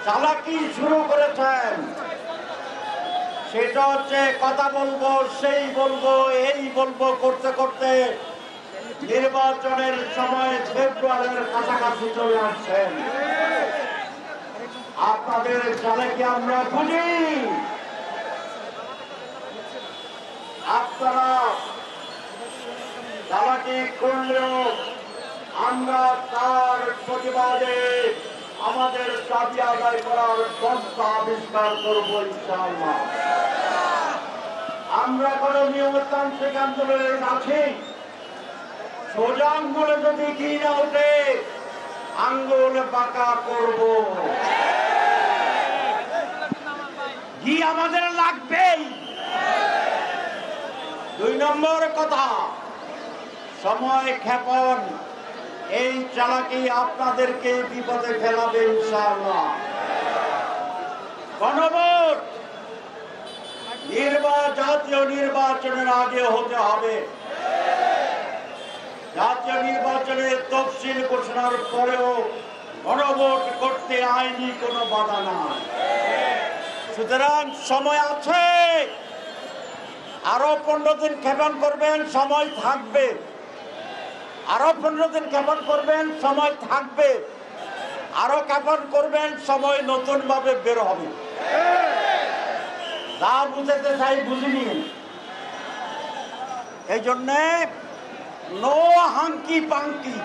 চালাকি শুরু করেছেন। সেটা হচ্ছে কথা বলবো, সেই বলবো, এই বলবো করতে করতে নির্বাচনের সময় ফেব্রুয়ারির কাছাকাছি চলে আসছেন। আপনাদের চালাকি আমরা বুঝি। আপনারা চালাকি করলেও আমরা তার প্রতিবাদে আমাদের দাবি আদায় করার পন্থা আবিষ্কার করবো ইনশাআল্লাহ। আমরা কোনো নিয়মতান্ত্রিক আন্দোলনের আছি, সোজা আঙ্গুলে যদি কি না ওঠে আঙ্গুল বাঁকা করব। কি আমাদের লাগবেই। 2 নম্বর কথা, সময় ক্ষেপণ। এই চালাকি আপনাদেরকে বিপদে ফেলাবে ইনশাআল্লাহ। গণভোট জাতীয় নির্বাচনের আগে হতে হবে। জাতীয় নির্বাচনের তফসিল ঘোষণার পরেও গণভোট করতে আইনি কোনো বাধা নাই। সুতরাং সময় আছে। আরো 15 দিন ক্ষেপণ করবেন, সময় থাকবে। আরো 15 দিন ক্ষেপণ করবেন, সময় থাকবে। আরো ক্ষেপণ করবেন, সময় নতুন ভাবে বের হবে। তা বুঝাতে চাই, বুঝিনি। এই জন্যে নো হাঙ্কি পাঙ্কি।